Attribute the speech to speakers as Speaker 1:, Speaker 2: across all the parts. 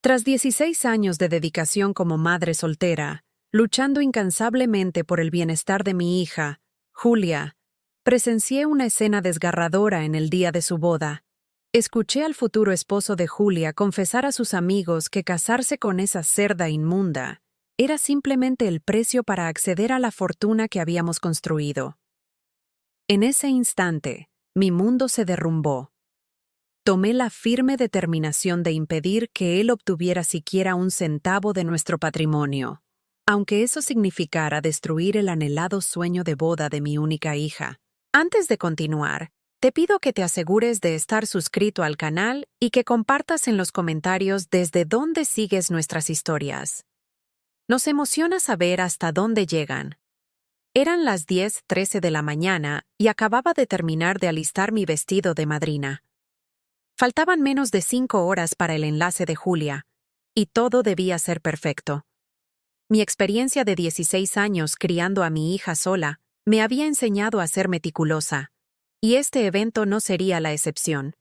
Speaker 1: Tras 16 años de dedicación como madre soltera, luchando incansablemente por el bienestar de mi hija, Julia, presencié una escena desgarradora en el día de su boda. Escuché al futuro esposo de Julia confesar a sus amigos que casarse con esa cerda inmunda era simplemente el precio para acceder a la fortuna que habíamos construido. En ese instante, mi mundo se derrumbó. Tomé la firme determinación de impedir que él obtuviera siquiera un centavo de nuestro patrimonio, aunque eso significara destruir el anhelado sueño de boda de mi única hija. Antes de continuar, te pido que te asegures de estar suscrito al canal y que compartas en los comentarios desde dónde sigues nuestras historias. Nos emociona saber hasta dónde llegan. Eran las 10:13 de la mañana y acababa de terminar de alistar mi vestido de madrina. Faltaban menos de 5 horas para el enlace de Julia, y todo debía ser perfecto. Mi experiencia de 16 años criando a mi hija sola me había enseñado a ser meticulosa, y este evento no sería la excepción.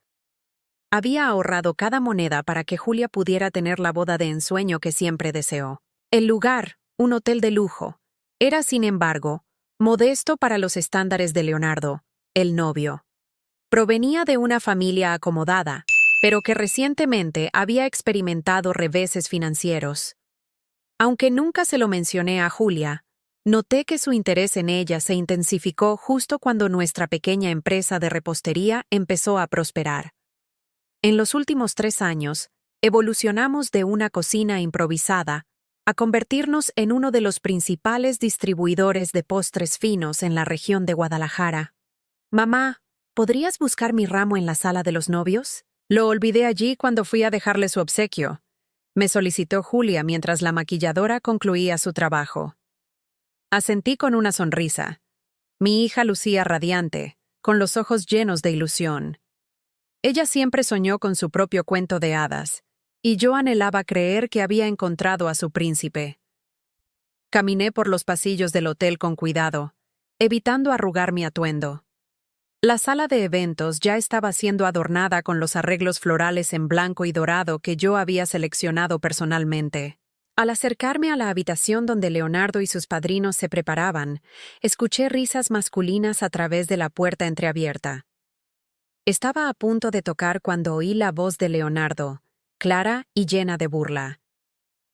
Speaker 1: Había ahorrado cada moneda para que Julia pudiera tener la boda de ensueño que siempre deseó. El lugar, un hotel de lujo, era, sin embargo, modesto para los estándares de Leonardo, el novio. Provenía de una familia acomodada, pero que recientemente había experimentado reveses financieros. Aunque nunca se lo mencioné a Julia, noté que su interés en ella se intensificó justo cuando nuestra pequeña empresa de repostería empezó a prosperar. En los últimos 3 años, evolucionamos de una cocina improvisada a convertirnos en uno de los principales distribuidores de postres finos en la región de Guadalajara. Mamá, ¿podrías buscar mi ramo en la sala de los novios? Lo olvidé allí cuando fui a dejarle su obsequio, me solicitó Julia mientras la maquilladora concluía su trabajo. Asentí con una sonrisa. Mi hija lucía radiante, con los ojos llenos de ilusión. Ella siempre soñó con su propio cuento de hadas, y yo anhelaba creer que había encontrado a su príncipe. Caminé por los pasillos del hotel con cuidado, evitando arrugar mi atuendo. La sala de eventos ya estaba siendo adornada con los arreglos florales en blanco y dorado que yo había seleccionado personalmente. Al acercarme a la habitación donde Leonardo y sus padrinos se preparaban, escuché risas masculinas a través de la puerta entreabierta. Estaba a punto de tocar cuando oí la voz de Leonardo, clara y llena de burla.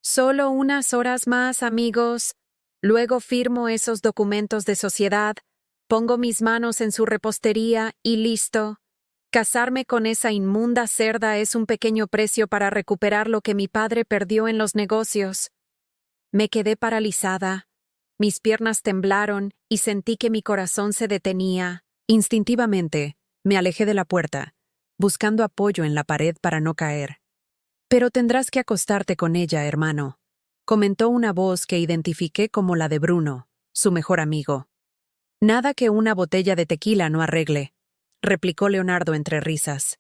Speaker 1: «Solo unas horas más, amigos. Luego firmo esos documentos de sociedad. Pongo mis manos en su repostería y listo. Casarme con esa inmunda cerda es un pequeño precio para recuperar lo que mi padre perdió en los negocios». Me quedé paralizada. Mis piernas temblaron y sentí que mi corazón se detenía. Instintivamente, me alejé de la puerta, buscando apoyo en la pared para no caer. «Pero tendrás que acostarte con ella, hermano», comentó una voz que identifiqué como la de Bruno, su mejor amigo. «Nada que una botella de tequila no arregle», replicó Leonardo entre risas.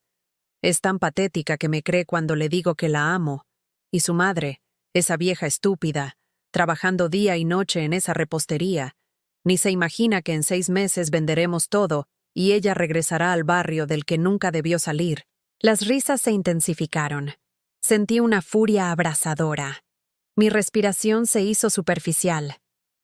Speaker 1: «Es tan patética que me cree cuando le digo que la amo. Y su madre, esa vieja estúpida, trabajando día y noche en esa repostería, ni se imagina que en 6 meses venderemos todo y ella regresará al barrio del que nunca debió salir». Las risas se intensificaron. Sentí una furia abrasadora. Mi respiración se hizo superficial.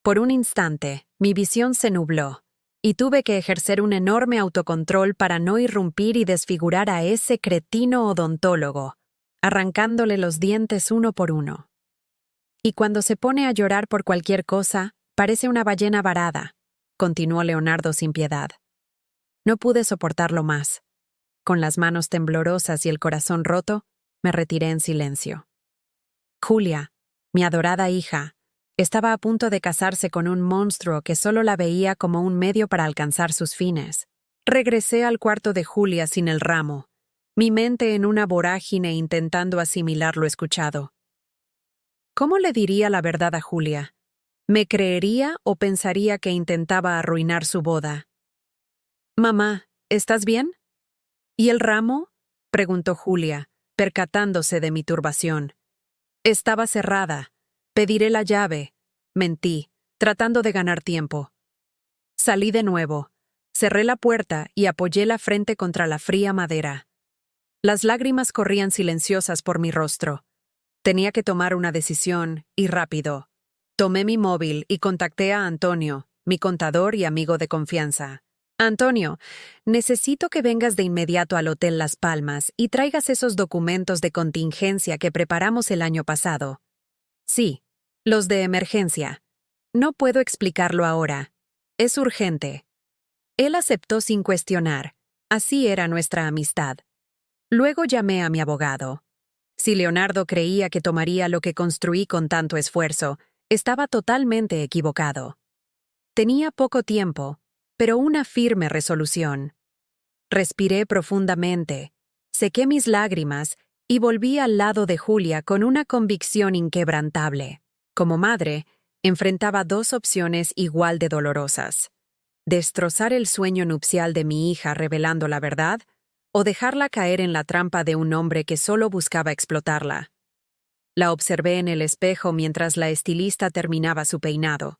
Speaker 1: Por un instante, mi visión se nubló, y tuve que ejercer un enorme autocontrol para no irrumpir y desfigurar a ese cretino odontólogo, arrancándole los dientes uno por uno. «Y cuando se pone a llorar por cualquier cosa, parece una ballena varada», continuó Leonardo sin piedad. No pude soportarlo más. Con las manos temblorosas y el corazón roto, me retiré en silencio. Julia, mi adorada hija, estaba a punto de casarse con un monstruo que solo la veía como un medio para alcanzar sus fines. Regresé al cuarto de Julia sin el ramo, mi mente en una vorágine intentando asimilar lo escuchado. ¿Cómo le diría la verdad a Julia? ¿Me creería o pensaría que intentaba arruinar su boda? «Mamá, ¿estás bien?» «¿Y el ramo?», preguntó Julia, percatándose de mi turbación. «Estaba cerrada. Pediré la llave», mentí, tratando de ganar tiempo. Salí de nuevo, cerré la puerta y apoyé la frente contra la fría madera. Las lágrimas corrían silenciosas por mi rostro. Tenía que tomar una decisión, y rápido. Tomé mi móvil y contacté a Antonio, mi contador y amigo de confianza. Antonio, necesito que vengas de inmediato al Hotel Las Palmas y traigas esos documentos de contingencia que preparamos el año pasado. Sí, los de emergencia. No puedo explicarlo ahora. Es urgente. Él aceptó sin cuestionar. Así era nuestra amistad. Luego llamé a mi abogado. Si Leonardo creía que tomaría lo que construí con tanto esfuerzo, estaba totalmente equivocado. Tenía poco tiempo, pero una firme resolución. Respiré profundamente, sequé mis lágrimas y volví al lado de Julia con una convicción inquebrantable. Como madre, enfrentaba dos opciones igual de dolorosas: destrozar el sueño nupcial de mi hija revelando la verdad, o dejarla caer en la trampa de un hombre que solo buscaba explotarla. La observé en el espejo mientras la estilista terminaba su peinado.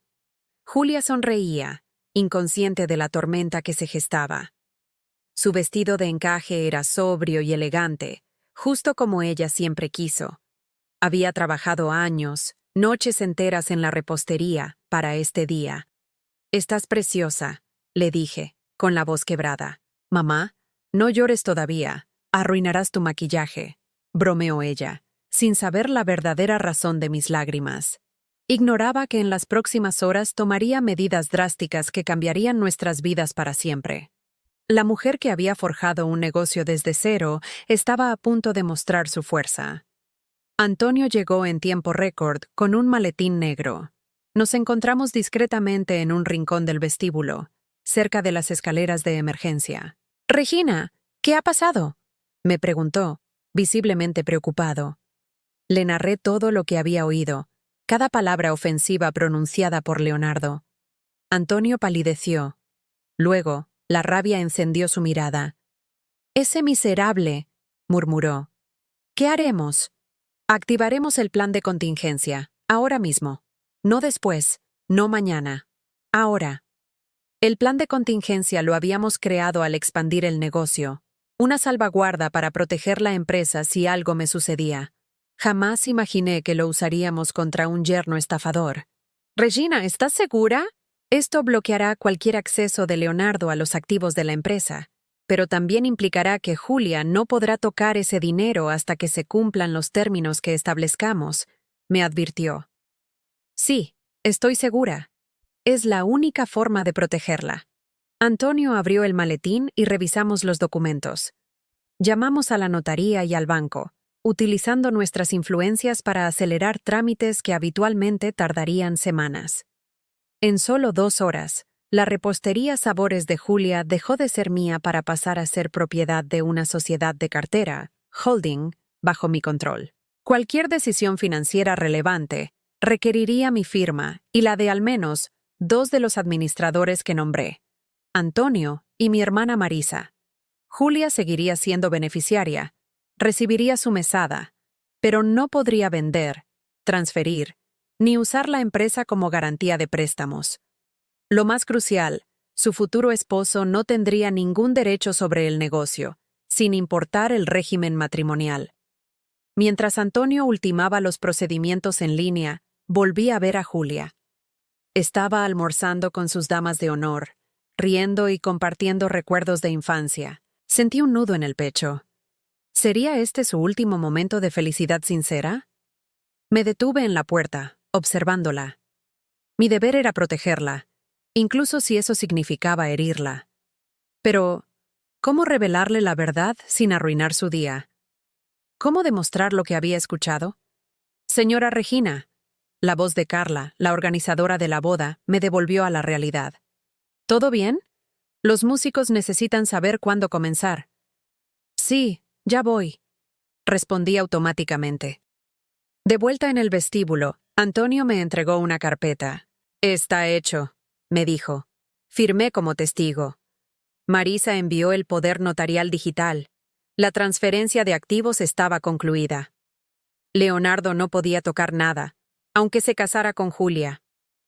Speaker 1: Julia sonreía, inconsciente de la tormenta que se gestaba. Su vestido de encaje era sobrio y elegante, justo como ella siempre quiso. Había trabajado años, noches enteras en la repostería, para este día. «Estás preciosa», le dije, con la voz quebrada. «Mamá, no llores todavía, arruinarás tu maquillaje», bromeó ella, sin saber la verdadera razón de mis lágrimas. Ignoraba que en las próximas horas tomaría medidas drásticas que cambiarían nuestras vidas para siempre. La mujer que había forjado un negocio desde cero estaba a punto de mostrar su fuerza. Antonio llegó en tiempo récord con un maletín negro. Nos encontramos discretamente en un rincón del vestíbulo, cerca de las escaleras de emergencia. «Regina, ¿qué ha pasado?», me preguntó, visiblemente preocupado. Le narré todo lo que había oído, cada palabra ofensiva pronunciada por Leonardo. Antonio palideció. Luego, la rabia encendió su mirada. «Ese miserable», murmuró. «¿Qué haremos?» «Activaremos el plan de contingencia, ahora mismo. No después, no mañana. Ahora». El plan de contingencia lo habíamos creado al expandir el negocio, una salvaguarda para proteger la empresa si algo me sucedía. Jamás imaginé que lo usaríamos contra un yerno estafador. «Regina, ¿estás segura?» Esto bloqueará cualquier acceso de Leonardo a los activos de la empresa, pero también implicará que Julia no podrá tocar ese dinero hasta que se cumplan los términos que establezcamos, me advirtió. «Sí, estoy segura. Es la única forma de protegerla». Antonio abrió el maletín y revisamos los documentos. Llamamos a la notaría y al banco, utilizando nuestras influencias para acelerar trámites que habitualmente tardarían semanas. En solo 2 horas, la repostería Sabores de Julia dejó de ser mía para pasar a ser propiedad de una sociedad de cartera, holding, bajo mi control. Cualquier decisión financiera relevante requeriría mi firma y la de al menos 2 de los administradores que nombré, Antonio y mi hermana Marisa. Julia seguiría siendo beneficiaria, recibiría su mesada, pero no podría vender, transferir, ni usar la empresa como garantía de préstamos. Lo más crucial, su futuro esposo no tendría ningún derecho sobre el negocio, sin importar el régimen matrimonial. Mientras Antonio ultimaba los procedimientos en línea, volví a ver a Julia. Estaba almorzando con sus damas de honor, riendo y compartiendo recuerdos de infancia. Sentí un nudo en el pecho. ¿Sería este su último momento de felicidad sincera? Me detuve en la puerta, observándola. Mi deber era protegerla, incluso si eso significaba herirla. Pero, ¿cómo revelarle la verdad sin arruinar su día? ¿Cómo demostrar lo que había escuchado? «Señora Regina», la voz de Carla, la organizadora de la boda, me devolvió a la realidad. «¿Todo bien? Los músicos necesitan saber cuándo comenzar». «Sí, ya voy», respondí automáticamente. De vuelta en el vestíbulo, Antonio me entregó una carpeta. «Está hecho», me dijo. Firmé como testigo. Marisa envió el poder notarial digital. La transferencia de activos estaba concluida. Leonardo no podía tocar nada, aunque se casara con Julia.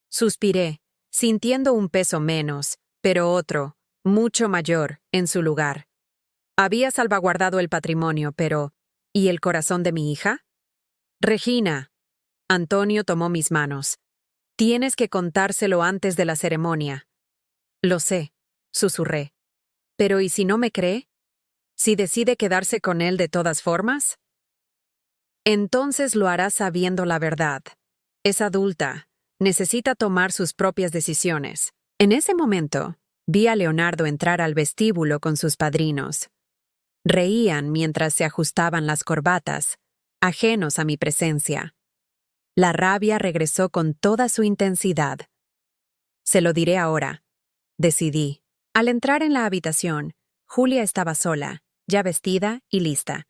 Speaker 1: Suspiré, sintiendo un peso menos, pero otro, mucho mayor, en su lugar. Había salvaguardado el patrimonio, pero ¿y el corazón de mi hija? Regina. Antonio tomó mis manos. Tienes que contárselo antes de la ceremonia. Lo sé, susurré. Pero ¿y si no me cree? ¿Si decide quedarse con él de todas formas? Entonces lo hará sabiendo la verdad. Es adulta. Necesita tomar sus propias decisiones. En ese momento, vi a Leonardo entrar al vestíbulo con sus padrinos. Reían mientras se ajustaban las corbatas, ajenos a mi presencia. La rabia regresó con toda su intensidad. Se lo diré ahora, decidí. Al entrar en la habitación, Julia estaba sola, ya vestida y lista.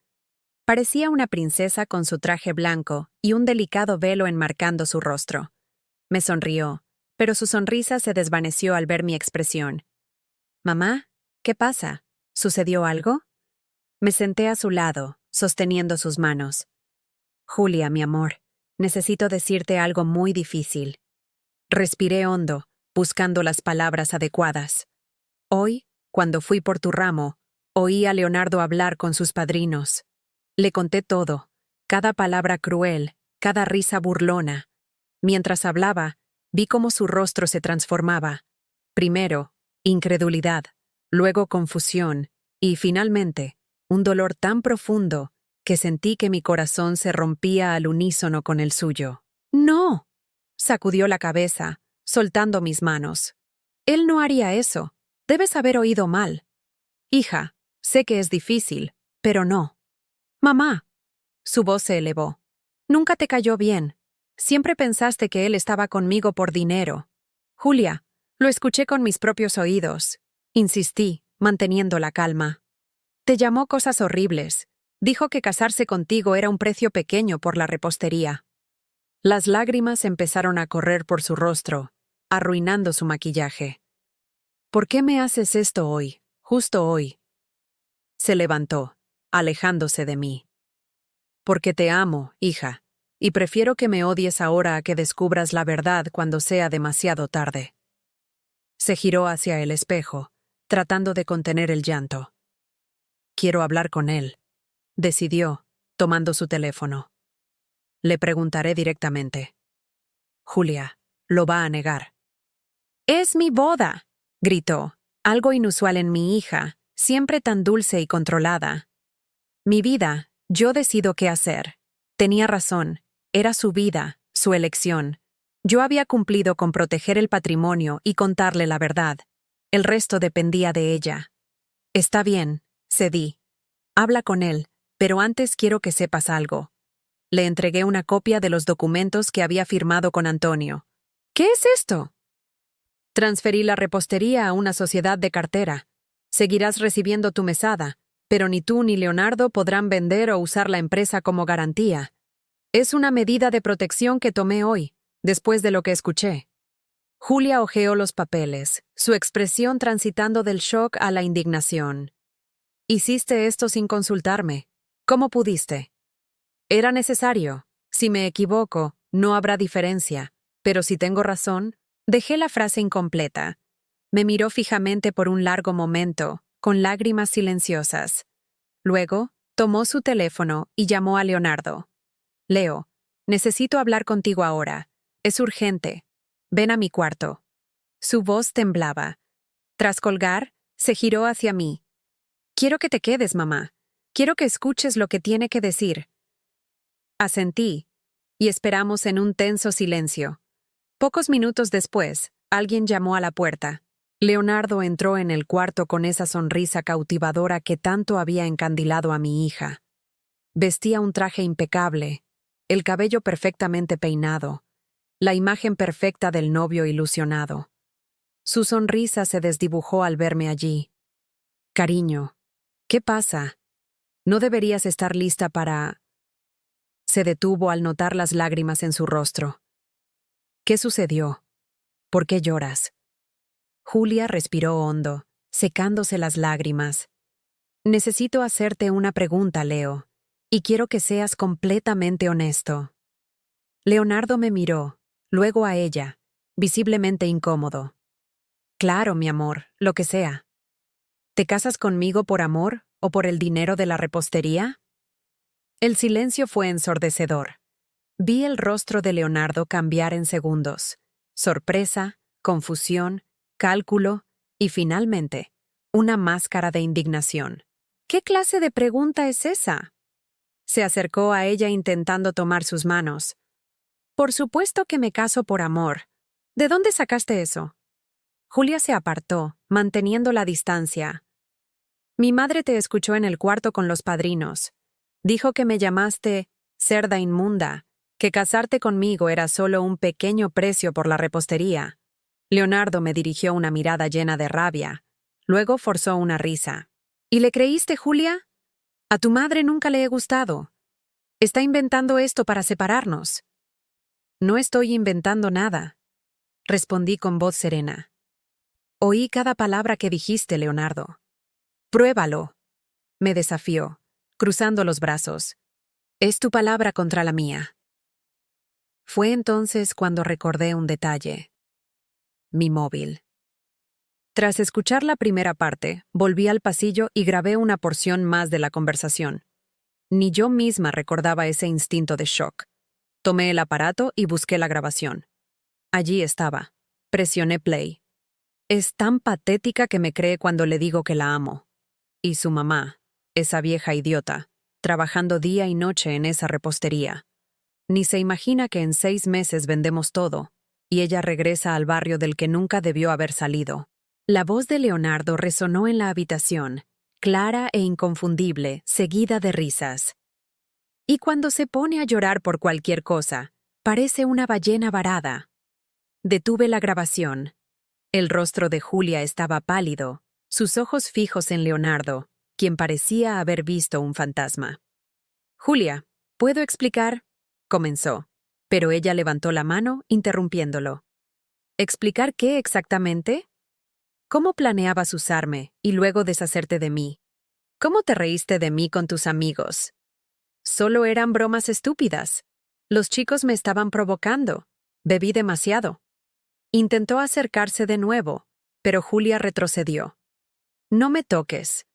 Speaker 1: Parecía una princesa con su traje blanco y un delicado velo enmarcando su rostro. Me sonrió, pero su sonrisa se desvaneció al ver mi expresión. «Mamá, ¿qué pasa? ¿Sucedió algo?» Me senté a su lado, sosteniendo sus manos. «Julia, mi amor, necesito decirte algo muy difícil». Respiré hondo, buscando las palabras adecuadas. Hoy, cuando fui por tu ramo, oí a Leonardo hablar con sus padrinos. Le conté todo, cada palabra cruel, cada risa burlona. Mientras hablaba, vi cómo su rostro se transformaba. Primero, incredulidad, luego confusión, y finalmente, un dolor tan profundo que sentí que mi corazón se rompía al unísono con el suyo. «¡No!», sacudió la cabeza, soltando mis manos. «Él no haría eso. Debes haber oído mal. Hija, sé que es difícil, pero no». «Mamá». Su voz se elevó. «Nunca te cayó bien. Siempre pensaste que él estaba conmigo por dinero». «Julia, lo escuché con mis propios oídos», insistí, manteniendo la calma. «Te llamó cosas horribles. Dijo que casarse contigo era un precio pequeño por la repostería». Las lágrimas empezaron a correr por su rostro, arruinando su maquillaje. «¿Por qué me haces esto hoy, justo hoy?» Se levantó, alejándose de mí. «Porque te amo, hija, y prefiero que me odies ahora a que descubras la verdad cuando sea demasiado tarde». Se giró hacia el espejo, tratando de contener el llanto. «Quiero hablar con él», decidió, tomando su teléfono. «Le preguntaré directamente». Julia, lo va a negar. «Es mi boda», gritó, algo inusual en mi hija, siempre tan dulce y controlada. «Mi vida, yo decido qué hacer». Tenía razón, era su vida, su elección. Yo había cumplido con proteger el patrimonio y contarle la verdad. El resto dependía de ella. «Está bien», cedí. «Habla con él, pero antes quiero que sepas algo». Le entregué una copia de los documentos que había firmado con Antonio. «¿Qué es esto?» «Transferí la repostería a una sociedad de cartera. Seguirás recibiendo tu mesada, pero ni tú ni Leonardo podrán vender o usar la empresa como garantía. Es una medida de protección que tomé hoy, después de lo que escuché». Julia hojeó los papeles, su expresión transitando del shock a la indignación. «Hiciste esto sin consultarme. ¿Cómo pudiste?» «Era necesario. Si me equivoco, no habrá diferencia. Pero si tengo razón». Dejé la frase incompleta. Me miró fijamente por un largo momento, con lágrimas silenciosas. Luego, tomó su teléfono y llamó a Leonardo. «Leo, necesito hablar contigo ahora. Es urgente. Ven a mi cuarto». Su voz temblaba. Tras colgar, se giró hacia mí. «Quiero que te quedes, mamá. Quiero que escuches lo que tiene que decir». Asentí, y esperamos en un tenso silencio. Pocos minutos después, alguien llamó a la puerta. Leonardo entró en el cuarto con esa sonrisa cautivadora que tanto había encandilado a mi hija. Vestía un traje impecable, el cabello perfectamente peinado, la imagen perfecta del novio ilusionado. Su sonrisa se desdibujó al verme allí. «Cariño, ¿qué pasa? ¿No deberías estar lista para...?» Se detuvo al notar las lágrimas en su rostro. «¿Qué sucedió? ¿Por qué lloras?» Julia respiró hondo, secándose las lágrimas. «Necesito hacerte una pregunta, Leo, y quiero que seas completamente honesto». Leonardo me miró, luego a ella, visiblemente incómodo. «Claro, mi amor, lo que sea». «¿Te casas conmigo por amor o por el dinero de la repostería?» El silencio fue ensordecedor. Vi el rostro de Leonardo cambiar en segundos. Sorpresa, confusión, cálculo y, finalmente, una máscara de indignación. ¿Qué clase de pregunta es esa? Se acercó a ella intentando tomar sus manos. Por supuesto que me caso por amor. ¿De dónde sacaste eso? Julia se apartó, manteniendo la distancia. Mi madre te escuchó en el cuarto con los padrinos. Dijo que me llamaste cerda inmunda, que casarte conmigo era solo un pequeño precio por la repostería. Leonardo me dirigió una mirada llena de rabia. Luego forzó una risa. ¿Y le creíste, Julia? A tu madre nunca le he gustado. Está inventando esto para separarnos. No estoy inventando nada, respondí con voz serena. Oí cada palabra que dijiste, Leonardo. Pruébalo, me desafió, cruzando los brazos. Es tu palabra contra la mía. Fue entonces cuando recordé un detalle. Mi móvil. Tras escuchar la primera parte, volví al pasillo y grabé una porción más de la conversación. Ni yo misma recordaba ese instinto de shock. Tomé el aparato y busqué la grabación. Allí estaba. Presioné play. Es tan patética que me cree cuando le digo que la amo. Y su mamá, esa vieja idiota, trabajando día y noche en esa repostería. Ni se imagina que en 6 meses vendemos todo, y ella regresa al barrio del que nunca debió haber salido. La voz de Leonardo resonó en la habitación, clara e inconfundible, seguida de risas. Y cuando se pone a llorar por cualquier cosa, parece una ballena varada. Detuve la grabación. El rostro de Julia estaba pálido, sus ojos fijos en Leonardo, quien parecía haber visto un fantasma. Julia, ¿puedo explicar? Comenzó, pero ella levantó la mano, interrumpiéndolo. ¿Explicar qué exactamente? ¿Cómo planeabas usarme y luego deshacerte de mí? ¿Cómo te reíste de mí con tus amigos? Solo eran bromas estúpidas. Los chicos me estaban provocando. Bebí demasiado. Intentó acercarse de nuevo, pero Julia retrocedió. No me toques.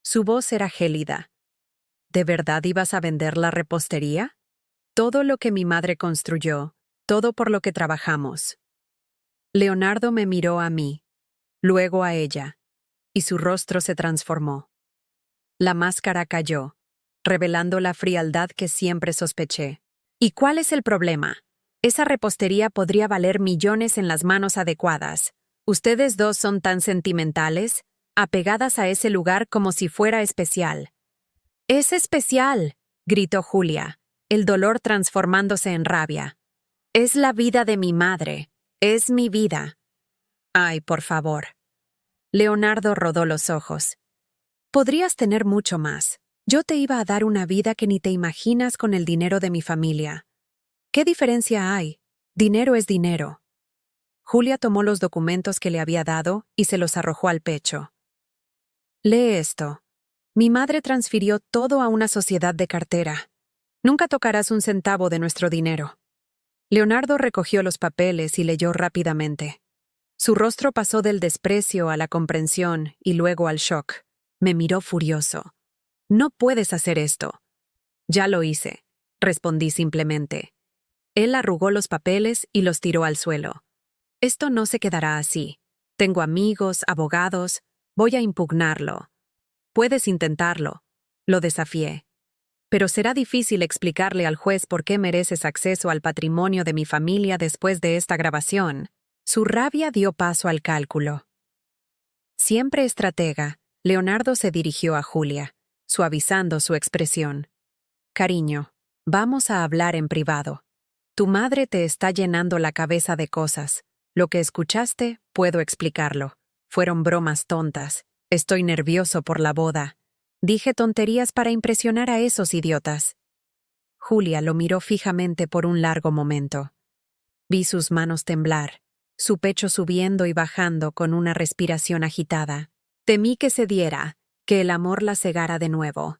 Speaker 1: Su voz era gélida. ¿De verdad ibas a vender la repostería? Todo lo que mi madre construyó, todo por lo que trabajamos. Leonardo me miró a mí, luego a ella, y su rostro se transformó. La máscara cayó, revelando la frialdad que siempre sospeché. ¿Y cuál es el problema? Esa repostería podría valer millones en las manos adecuadas. Ustedes dos son tan sentimentales, apegadas a ese lugar como si fuera especial. ¡Es especial!, gritó Julia, el dolor transformándose en rabia. Es la vida de mi madre. Es mi vida. Ay, por favor. Leonardo rodó los ojos. Podrías tener mucho más. Yo te iba a dar una vida que ni te imaginas con el dinero de mi familia. ¿Qué diferencia hay? Dinero es dinero. Julia tomó los documentos que le había dado y se los arrojó al pecho. Lee esto. Mi madre transfirió todo a una sociedad de cartera. Nunca tocarás un centavo de nuestro dinero. Leonardo recogió los papeles y leyó rápidamente. Su rostro pasó del desprecio a la comprensión y luego al shock. Me miró furioso. No puedes hacer esto. Ya lo hice, respondí simplemente. Él arrugó los papeles y los tiró al suelo. Esto no se quedará así. Tengo amigos, abogados. Voy a impugnarlo. Puedes intentarlo. Lo desafié. Pero será difícil explicarle al juez por qué mereces acceso al patrimonio de mi familia después de esta grabación. Su rabia dio paso al cálculo. Siempre estratega, Leonardo se dirigió a Julia, suavizando su expresión. Cariño, vamos a hablar en privado. Tu madre te está llenando la cabeza de cosas. Lo que escuchaste, puedo explicarlo. Fueron bromas tontas. Estoy nervioso por la boda. Dije tonterías para impresionar a esos idiotas. Julia lo miró fijamente por un largo momento. Vi sus manos temblar, su pecho subiendo y bajando con una respiración agitada. Temí que cediera, que el amor la cegara de nuevo.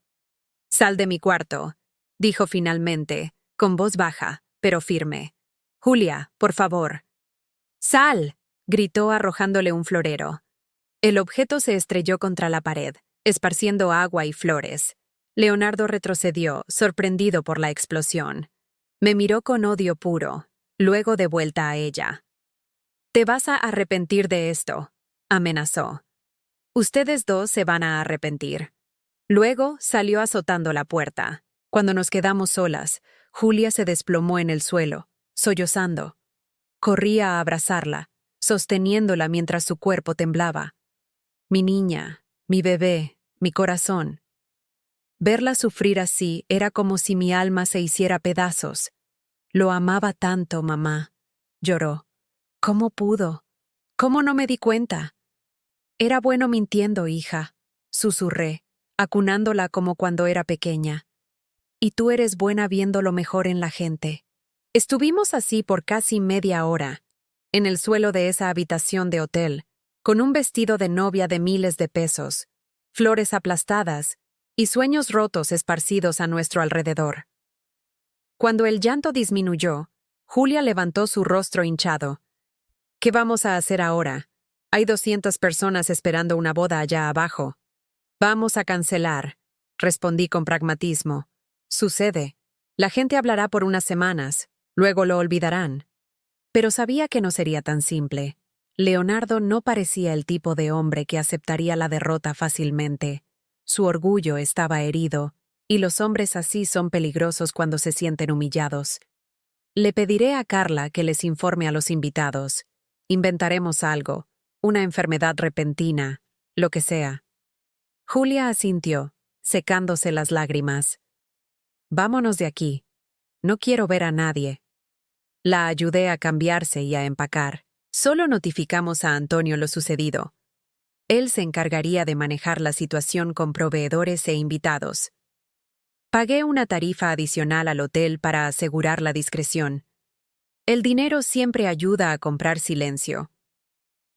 Speaker 1: «Sal de mi cuarto», dijo finalmente, con voz baja, pero firme. «Julia, por favor». «¡Sal!», gritó arrojándole un florero. El objeto se estrelló contra la pared, esparciendo agua y flores. Leonardo retrocedió, sorprendido por la explosión. Me miró con odio puro, luego de vuelta a ella. «Te vas a arrepentir de esto», amenazó. «Ustedes dos se van a arrepentir». Luego salió azotando la puerta. Cuando nos quedamos solas, Julia se desplomó en el suelo, sollozando. Corrí a abrazarla, sosteniéndola mientras su cuerpo temblaba. Mi niña, mi bebé, mi corazón. Verla sufrir así era como si mi alma se hiciera pedazos. «Lo amaba tanto, mamá», lloró. «¿Cómo pudo? ¿Cómo no me di cuenta?» «Era bueno mintiendo, hija», susurré, acunándola como cuando era pequeña. «Y tú eres buena viendo lo mejor en la gente». Estuvimos así por casi media hora, en el suelo de esa habitación de hotel, con un vestido de novia de miles de pesos, flores aplastadas y sueños rotos esparcidos a nuestro alrededor. Cuando el llanto disminuyó, Julia levantó su rostro hinchado. «¿Qué vamos a hacer ahora? Hay 200 personas esperando una boda allá abajo». «Vamos a cancelar», respondí con pragmatismo. «Sucede. La gente hablará por unas semanas, luego lo olvidarán». Pero sabía que no sería tan simple. Leonardo no parecía el tipo de hombre que aceptaría la derrota fácilmente. Su orgullo estaba herido, y los hombres así son peligrosos cuando se sienten humillados. Le pediré a Carla que les informe a los invitados. Inventaremos algo, una enfermedad repentina, lo que sea. Julia asintió, secándose las lágrimas. «Vámonos de aquí. No quiero ver a nadie». La ayudé a cambiarse y a empacar. Solo notificamos a Antonio lo sucedido. Él se encargaría de manejar la situación con proveedores e invitados. Pagué una tarifa adicional al hotel para asegurar la discreción. El dinero siempre ayuda a comprar silencio.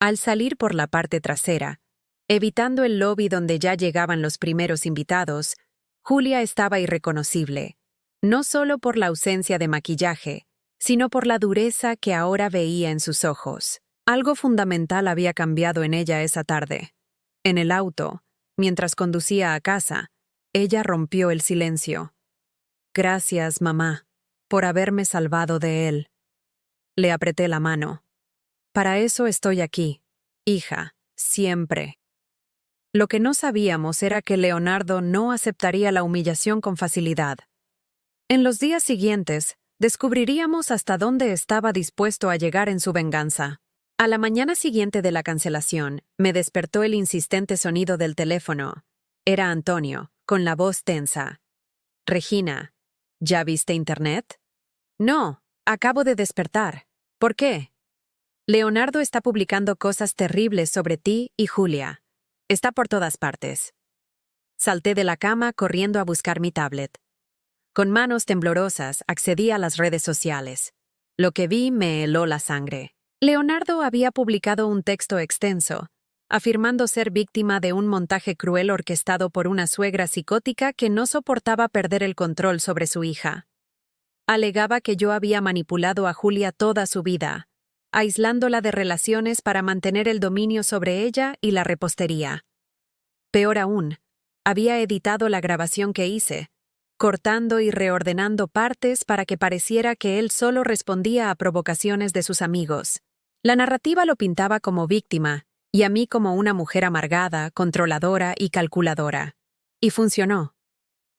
Speaker 1: Al salir por la parte trasera, evitando el lobby donde ya llegaban los primeros invitados, Julia estaba irreconocible, no solo por la ausencia de maquillaje, sino por la dureza que ahora veía en sus ojos. Algo fundamental había cambiado en ella esa tarde. En el auto, mientras conducía a casa, ella rompió el silencio. «Gracias, mamá, por haberme salvado de él». Le apreté la mano. «Para eso estoy aquí, hija, siempre». Lo que no sabíamos era que Leonardo no aceptaría la humillación con facilidad. En los días siguientes, descubriríamos hasta dónde estaba dispuesto a llegar en su venganza. A la mañana siguiente de la cancelación, me despertó el insistente sonido del teléfono. Era Antonio, con la voz tensa. «Regina, ¿ya viste internet?» «No, acabo de despertar. ¿Por qué?» «Leonardo está publicando cosas terribles sobre ti y Julia. Está por todas partes». Salté de la cama corriendo a buscar mi tablet. Con manos temblorosas accedí a las redes sociales. Lo que vi me heló la sangre. Leonardo había publicado un texto extenso, afirmando ser víctima de un montaje cruel orquestado por una suegra psicótica que no soportaba perder el control sobre su hija. Alegaba que yo había manipulado a Julia toda su vida, aislándola de relaciones para mantener el dominio sobre ella y la repostería. Peor aún, había editado la grabación que hice, cortando y reordenando partes para que pareciera que él solo respondía a provocaciones de sus amigos. La narrativa lo pintaba como víctima, y a mí como una mujer amargada, controladora y calculadora. Y funcionó.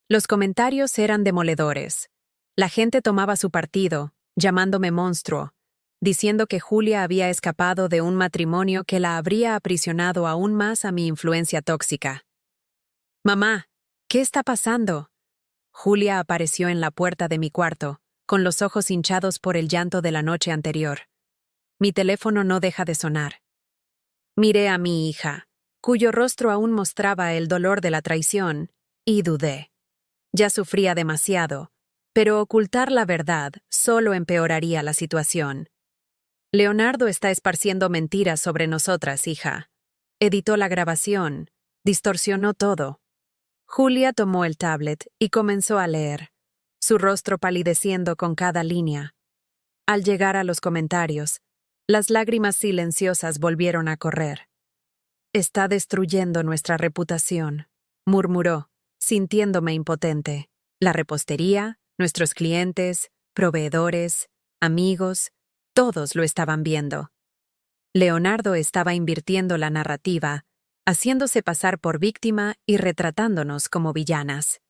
Speaker 1: Los comentarios eran demoledores. La gente tomaba su partido, llamándome monstruo, diciendo que Julia había escapado de un matrimonio que la habría aprisionado aún más a mi influencia tóxica. «Mamá, ¿qué está pasando?» Julia apareció en la puerta de mi cuarto, con los ojos hinchados por el llanto de la noche anterior. Mi teléfono no deja de sonar. Miré a mi hija, cuyo rostro aún mostraba el dolor de la traición, y dudé. Ya sufría demasiado, pero ocultar la verdad solo empeoraría la situación. «Leonardo está esparciendo mentiras sobre nosotras, hija. Editó la grabación, distorsionó todo». Julia tomó el tablet y comenzó a leer, su rostro palideciendo con cada línea. Al llegar a los comentarios, las lágrimas silenciosas volvieron a correr. «Está destruyendo nuestra reputación», murmuró, sintiéndome impotente. «La repostería, nuestros clientes, proveedores, amigos, todos lo estaban viendo. Leonardo estaba invirtiendo la narrativa, haciéndose pasar por víctima y retratándonos como villanas.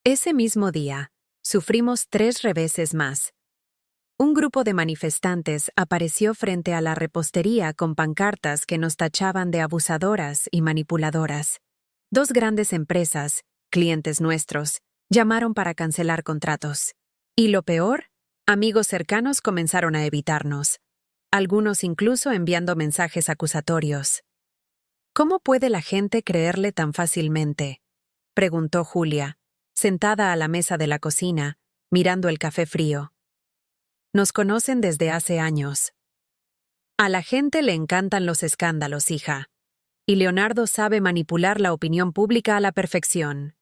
Speaker 1: Ese mismo día, sufrimos 3 reveses más. Un grupo de manifestantes apareció frente a la repostería con pancartas que nos tachaban de abusadoras y manipuladoras. 2 grandes empresas, clientes nuestros, llamaron para cancelar contratos. Y lo peor, amigos cercanos comenzaron a evitarnos, algunos incluso enviando mensajes acusatorios. ¿Cómo puede la gente creerle tan fácilmente?, preguntó Julia, sentada a la mesa de la cocina, mirando el café frío. Nos conocen desde hace años. A la gente le encantan los escándalos, hija. Y Leonardo sabe manipular la opinión pública a la perfección.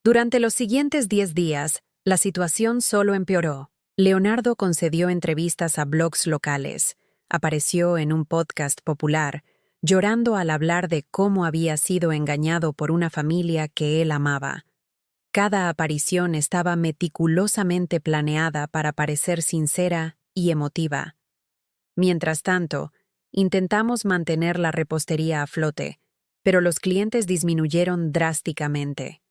Speaker 1: Durante los siguientes 10 días, la situación solo empeoró. Leonardo concedió entrevistas a blogs locales, apareció en un podcast popular, llorando al hablar de cómo había sido engañado por una familia que él amaba. Cada aparición estaba meticulosamente planeada para parecer sincera y emotiva. Mientras tanto, intentamos mantener la repostería a flote, pero los clientes disminuyeron drásticamente.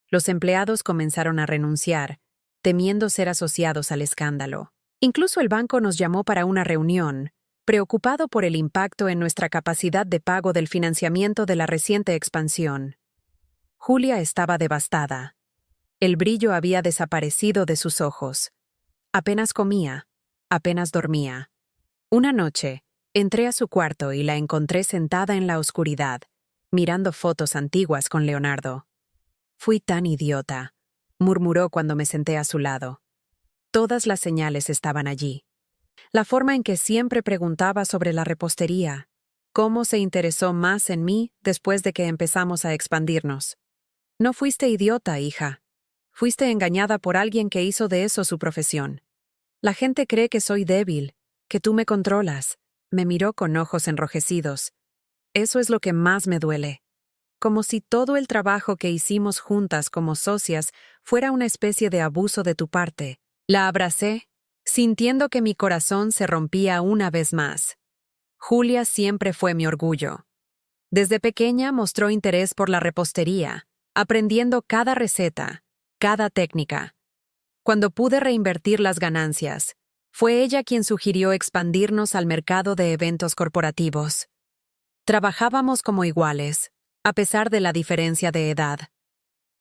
Speaker 1: Los empleados comenzaron a renunciar, temiendo ser asociados al escándalo. Incluso el banco nos llamó para una reunión, preocupado por el impacto en nuestra capacidad de pago del financiamiento de la reciente expansión. Julia estaba devastada. El brillo había desaparecido de sus ojos. Apenas comía, apenas dormía. Una noche, entré a su cuarto y la encontré sentada en la oscuridad, mirando fotos antiguas con Leonardo. Fui tan idiota, murmuró cuando me senté a su lado. Todas las señales estaban allí. La forma en que siempre preguntaba sobre la repostería, cómo se interesó más en mí después de que empezamos a expandirnos. No fuiste idiota, hija. Fuiste engañada por alguien que hizo de eso su profesión. La gente cree que soy débil, que tú me controlas. Me miró con ojos enrojecidos. Eso es lo que más me duele. Como si todo el trabajo que hicimos juntas como socias fuera una especie de abuso de tu parte. La abracé, sintiendo que mi corazón se rompía una vez más. Julia siempre fue mi orgullo. Desde pequeña mostró interés por la repostería, aprendiendo cada receta, cada técnica. Cuando pude reinvertir las ganancias, fue ella quien sugirió expandirnos al mercado de eventos corporativos. Trabajábamos como iguales, a pesar de la diferencia de edad.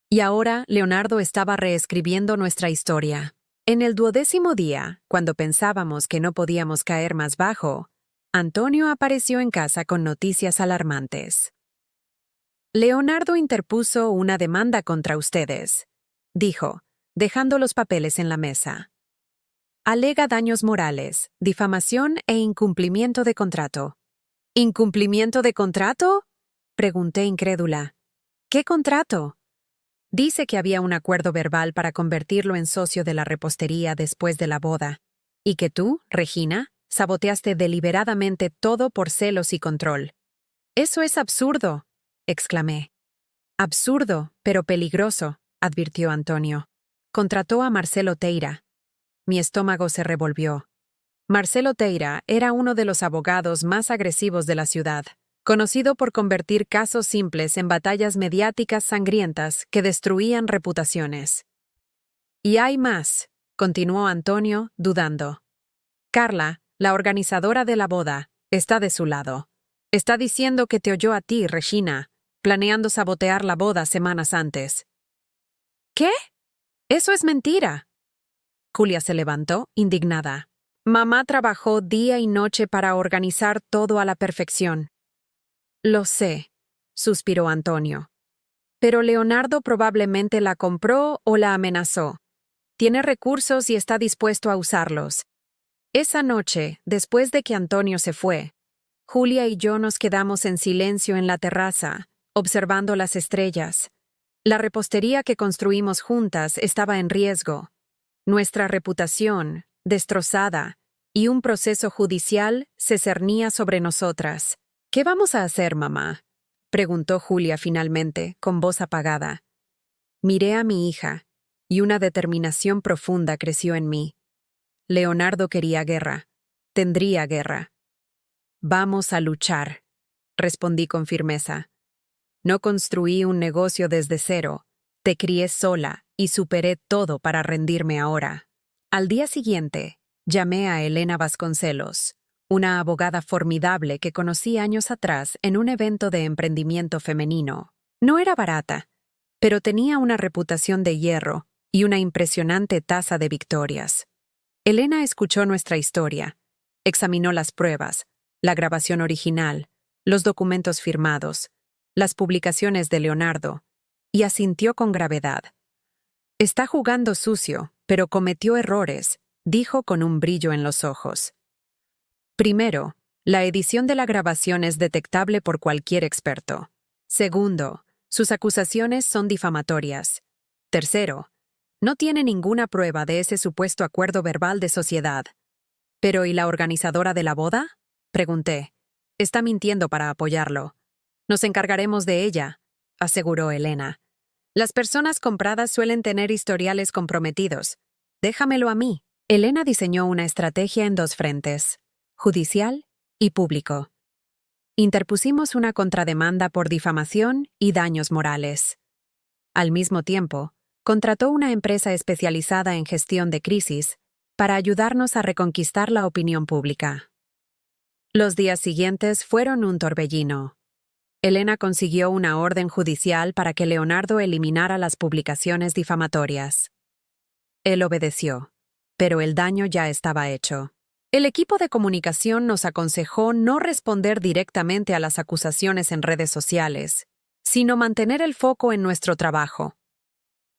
Speaker 1: Y ahora Leonardo estaba reescribiendo nuestra historia. En el 12º día, cuando pensábamos que no podíamos caer más bajo, Antonio apareció en casa con noticias alarmantes. Leonardo interpuso una demanda contra ustedes, dijo, dejando los papeles en la mesa. Alega daños morales, difamación e incumplimiento de contrato. ¿Incumplimiento de contrato?, pregunté incrédula. ¿Qué contrato? Dice que había un acuerdo verbal para convertirlo en socio de la repostería después de la boda, y que tú, Regina, saboteaste deliberadamente todo por celos y control. Eso es absurdo, exclamé. Absurdo, pero peligroso, advirtió Antonio. Contrató a Marcelo Teira. Mi estómago se revolvió. Marcelo Teira era uno de los abogados más agresivos de la ciudad, conocido por convertir casos simples en batallas mediáticas sangrientas que destruían reputaciones. Y hay más, continuó Antonio, dudando. Carla, la organizadora de la boda, está de su lado. Está diciendo que te oyó a ti, Regina, planeando sabotear la boda semanas antes. ¿Qué? Eso es mentira. Julia se levantó, indignada. Mamá trabajó día y noche para organizar todo a la perfección. Lo sé, suspiró Antonio. Pero Leonardo probablemente la compró o la amenazó. Tiene recursos y está dispuesto a usarlos. Esa noche, después de que Antonio se fue, Julia y yo nos quedamos en silencio en la terraza, observando las estrellas. La repostería que construimos juntas estaba en riesgo. Nuestra reputación, destrozada, y un proceso judicial se cernía sobre nosotras. ¿Qué vamos a hacer, mamá?, preguntó Julia finalmente, con voz apagada. Miré a mi hija, y una determinación profunda creció en mí. Leonardo quería guerra. Tendría guerra. Vamos a luchar, respondí con firmeza. No construí un negocio desde cero. Te crié sola y superé todo para rendirme ahora. Al día siguiente, llamé a Elena Vasconcelos, una abogada formidable que conocí años atrás en un evento de emprendimiento femenino. No era barata, pero tenía una reputación de hierro y una impresionante tasa de victorias. Elena escuchó nuestra historia, examinó las pruebas, la grabación original, los documentos firmados, las publicaciones de Leonardo, y asintió con gravedad. Está jugando sucio, pero cometió errores, dijo con un brillo en los ojos. Primero, la edición de la grabación es detectable por cualquier experto. Segundo, sus acusaciones son difamatorias. Tercero, no tiene ninguna prueba de ese supuesto acuerdo verbal de sociedad. ¿Pero y la organizadora de la boda? Pregunté. Está mintiendo para apoyarlo. Nos encargaremos de ella, aseguró Elena. Las personas compradas suelen tener historiales comprometidos. Déjamelo a mí. Elena diseñó una estrategia en dos frentes, judicial y público. Interpusimos una contrademanda por difamación y daños morales. Al mismo tiempo, contrató una empresa especializada en gestión de crisis para ayudarnos a reconquistar la opinión pública. Los días siguientes fueron un torbellino. Elena consiguió una orden judicial para que Leonardo eliminara las publicaciones difamatorias. Él obedeció, pero el daño ya estaba hecho. El equipo de comunicación nos aconsejó no responder directamente a las acusaciones en redes sociales, sino mantener el foco en nuestro trabajo.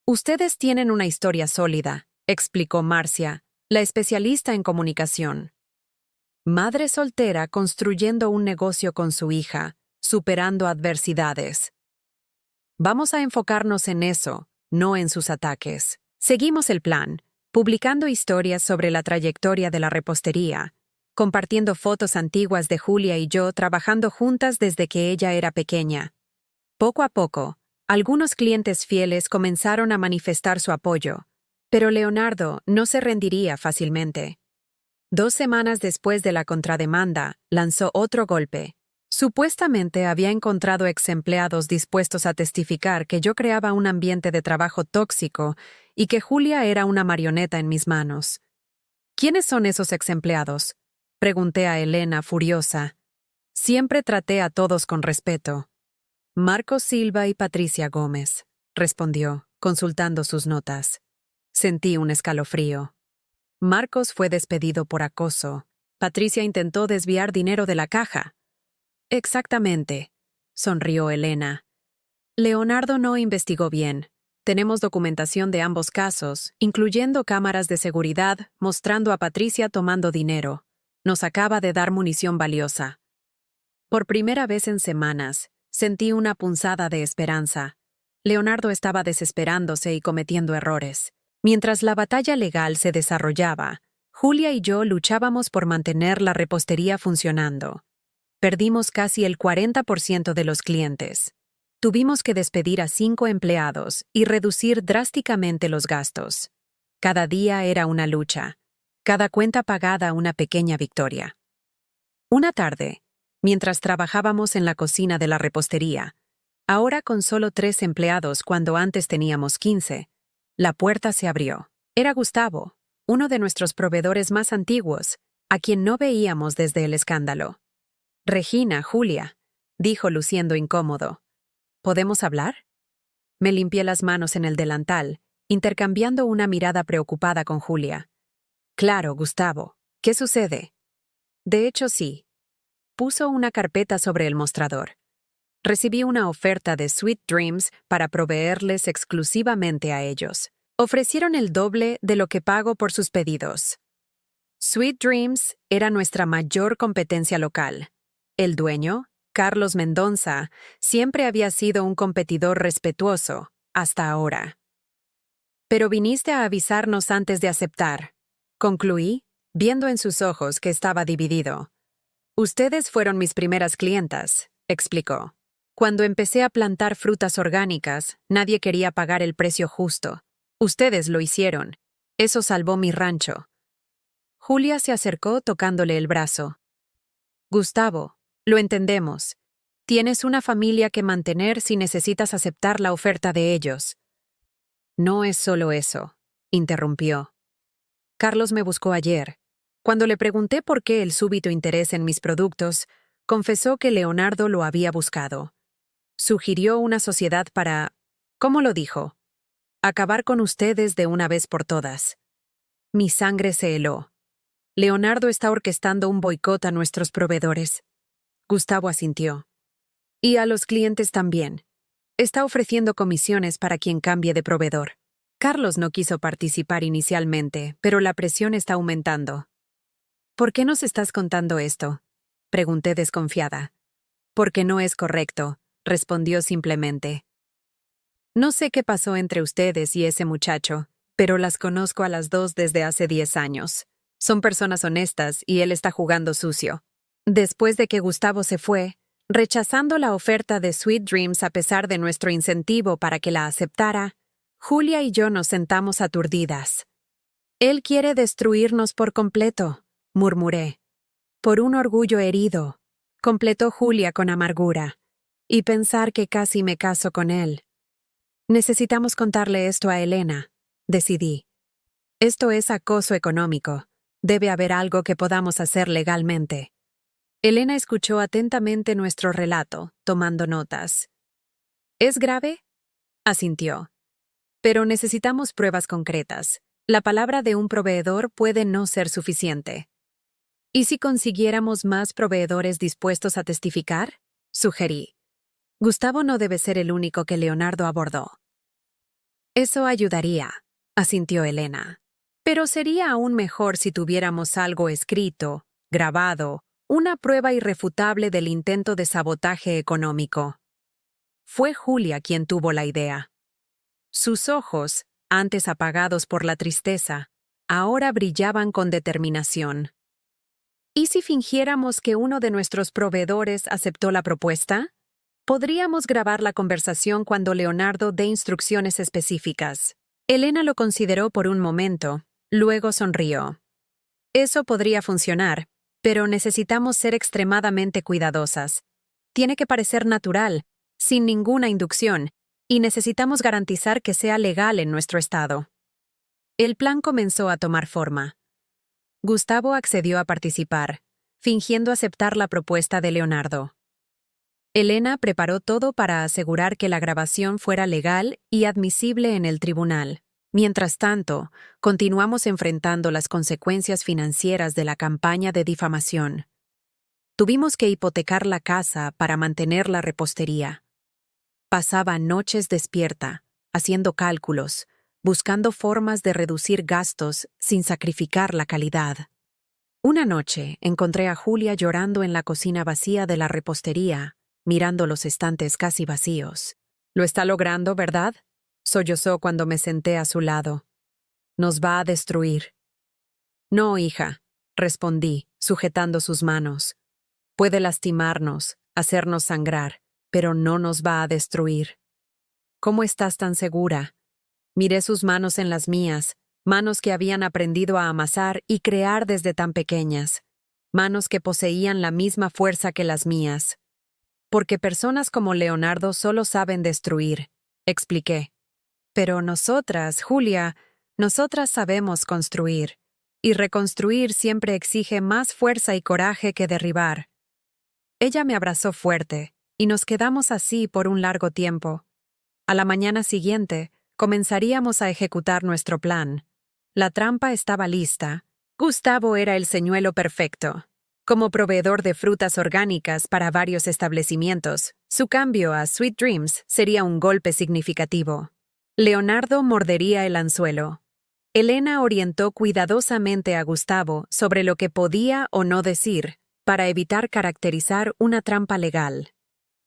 Speaker 1: Ustedes tienen una historia sólida, explicó Marcia, la especialista en comunicación. Madre soltera construyendo un negocio con su hija, superando adversidades. Vamos a enfocarnos en eso, no en sus ataques. Seguimos el plan, publicando historias sobre la trayectoria de la repostería, compartiendo fotos antiguas de Julia y yo trabajando juntas desde que ella era pequeña. Poco a poco, algunos clientes fieles comenzaron a manifestar su apoyo, pero Leonardo no se rendiría fácilmente. 2 semanas después de la contrademanda, lanzó otro golpe. Supuestamente había encontrado ex-empleados dispuestos a testificar que yo creaba un ambiente de trabajo tóxico y que Julia era una marioneta en mis manos. ¿Quiénes son esos ex-empleados? Pregunté a Elena, furiosa. Siempre traté a todos con respeto. Marcos Silva y Patricia Gómez, respondió, consultando sus notas. Sentí un escalofrío. Marcos fue despedido por acoso. Patricia intentó desviar dinero de la caja. Exactamente, sonrió Elena. Leonardo no investigó bien. Tenemos documentación de ambos casos, incluyendo cámaras de seguridad mostrando a Patricia tomando dinero. Nos acaba de dar munición valiosa. Por primera vez en semanas, sentí una punzada de esperanza. Leonardo estaba desesperándose y cometiendo errores. Mientras la batalla legal se desarrollaba, Julia y yo luchábamos por mantener la repostería funcionando. Perdimos casi el 40% de los clientes. Tuvimos que despedir a 5 empleados y reducir drásticamente los gastos. Cada día era una lucha. Cada cuenta pagada una pequeña victoria. Una tarde, mientras trabajábamos en la cocina de la repostería, ahora con solo 3 empleados cuando antes teníamos 15, la puerta se abrió. Era Gustavo, uno de nuestros proveedores más antiguos, a quien no veíamos desde el escándalo. Regina, Julia, dijo luciendo incómodo. ¿Podemos hablar? Me limpié las manos en el delantal, intercambiando una mirada preocupada con Julia. Claro, Gustavo. ¿Qué sucede? De hecho, sí. Puso una carpeta sobre el mostrador. Recibí una oferta de Sweet Dreams para proveerles exclusivamente a ellos. Ofrecieron el doble de lo que pago por sus pedidos. Sweet Dreams era nuestra mayor competencia local. El dueño, Carlos Mendonza, siempre había sido un competidor respetuoso, hasta ahora. Pero viniste a avisarnos antes de aceptar, concluí, viendo en sus ojos que estaba dividido. Ustedes fueron mis primeras clientas, explicó. Cuando empecé a plantar frutas orgánicas, nadie quería pagar el precio justo. Ustedes lo hicieron. Eso salvó mi rancho. Julia se acercó tocándole el brazo. Gustavo, lo entendemos. Tienes una familia que mantener si necesitas aceptar la oferta de ellos. No es solo eso, interrumpió. Carlos me buscó ayer. Cuando le pregunté por qué el súbito interés en mis productos, confesó que Leonardo lo había buscado. Sugirió una sociedad para, ¿cómo lo dijo? Acabar con ustedes de una vez por todas. Mi sangre se heló. Leonardo está orquestando un boicot a nuestros proveedores. Gustavo asintió. Y a los clientes también. Está ofreciendo comisiones para quien cambie de proveedor. Carlos no quiso participar inicialmente, pero la presión está aumentando. ¿Por qué nos estás contando esto? Pregunté desconfiada. Porque no es correcto, respondió simplemente. No sé qué pasó entre ustedes y ese muchacho, pero las conozco a las dos desde hace 10 años. Son personas honestas y él está jugando sucio. Después de que Gustavo se fue, rechazando la oferta de Sweet Dreams a pesar de nuestro incentivo para que la aceptara, Julia y yo nos sentamos aturdidas. Él quiere destruirnos por completo, murmuré. Por un orgullo herido, completó Julia con amargura. Y pensar que casi me caso con él. Necesitamos contarle esto a Elena, decidí. Esto es acoso económico. Debe haber algo que podamos hacer legalmente. Elena escuchó atentamente nuestro relato, tomando notas. ¿Es grave? Asintió. Pero necesitamos pruebas concretas. La palabra de un proveedor puede no ser suficiente. ¿Y si consiguiéramos más proveedores dispuestos a testificar? Sugerí. Gustavo no debe ser el único que Leonardo abordó. Eso ayudaría, asintió Elena. Pero sería aún mejor si tuviéramos algo escrito, grabado, una prueba irrefutable del intento de sabotaje económico. Fue Julia quien tuvo la idea. Sus ojos, antes apagados por la tristeza, ahora brillaban con determinación. ¿Y si fingiéramos que uno de nuestros proveedores aceptó la propuesta? Podríamos grabar la conversación cuando Leonardo dé instrucciones específicas. Elena lo consideró por un momento, luego sonrió. Eso podría funcionar, pero necesitamos ser extremadamente cuidadosas. Tiene que parecer natural, sin ninguna inducción, y necesitamos garantizar que sea legal en nuestro estado. El plan comenzó a tomar forma. Gustavo accedió a participar, fingiendo aceptar la propuesta de Leonardo. Elena preparó todo para asegurar que la grabación fuera legal y admisible en el tribunal. Mientras tanto, continuamos enfrentando las consecuencias financieras de la campaña de difamación. Tuvimos que hipotecar la casa para mantener la repostería. Pasaba noches despierta, haciendo cálculos, buscando formas de reducir gastos sin sacrificar la calidad. Una noche encontré a Julia llorando en la cocina vacía de la repostería, mirando los estantes casi vacíos. «Lo está logrando, ¿verdad?», sollozó cuando me senté a su lado. «Nos va a destruir». «No, hija», respondí, sujetando sus manos. «Puede lastimarnos, hacernos sangrar, pero no nos va a destruir». «¿Cómo estás tan segura?». Miré sus manos en las mías, manos que habían aprendido a amasar y crear desde tan pequeñas, manos que poseían la misma fuerza que las mías. «Porque personas como Leonardo solo saben destruir», expliqué. «Pero nosotras, Julia, nosotras sabemos construir. Y reconstruir siempre exige más fuerza y coraje que derribar». Ella me abrazó fuerte, y nos quedamos así por un largo tiempo. A la mañana siguiente, comenzaríamos a ejecutar nuestro plan. La trampa estaba lista. Gustavo era el señuelo perfecto. Como proveedor de frutas orgánicas para varios establecimientos, su cambio a Sweet Dreams sería un golpe significativo. Leonardo mordería el anzuelo. Elena orientó cuidadosamente a Gustavo sobre lo que podía o no decir, para evitar caracterizar una trampa legal.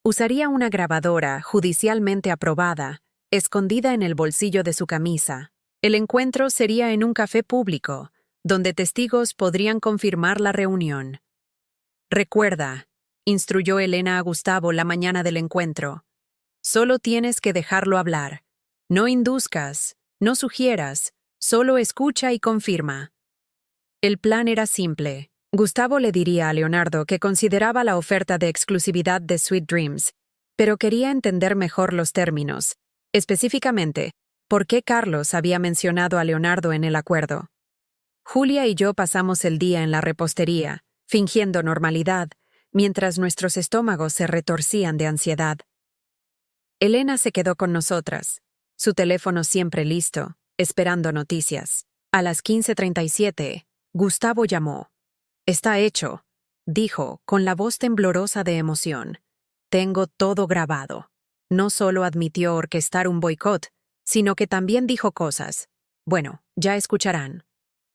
Speaker 1: Usaría una grabadora judicialmente aprobada, escondida en el bolsillo de su camisa. El encuentro sería en un café público, donde testigos podrían confirmar la reunión. «Recuerda», instruyó Elena a Gustavo la mañana del encuentro, «solo tienes que dejarlo hablar. No induzcas, no sugieras, solo escucha y confirma». El plan era simple. Gustavo le diría a Leonardo que consideraba la oferta de exclusividad de Sweet Dreams, pero quería entender mejor los términos. Específicamente, ¿por qué Carlos había mencionado a Leonardo en el acuerdo? Julia y yo pasamos el día en la repostería, fingiendo normalidad, mientras nuestros estómagos se retorcían de ansiedad. Elena se quedó con nosotras, su teléfono siempre listo, esperando noticias. A las 15:37, Gustavo llamó. «Está hecho», dijo, con la voz temblorosa de emoción. «Tengo todo grabado». No solo admitió orquestar un boicot, sino que también dijo cosas. Bueno, ya escucharán.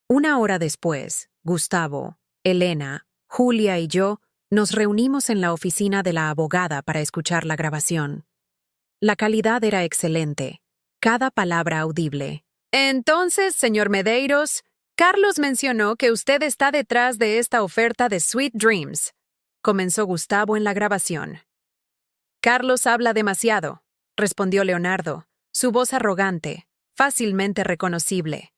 Speaker 1: 1 hora después, Gustavo, Elena, Julia y yo nos reunimos en la oficina de la abogada para escuchar la grabación. La calidad era excelente, cada palabra audible. «Entonces, señor Medeiros, Carlos mencionó que usted está detrás de esta oferta de Sweet Dreams», comenzó Gustavo en la grabación. «Carlos habla demasiado», respondió Leonardo, su voz arrogante, fácilmente reconocible.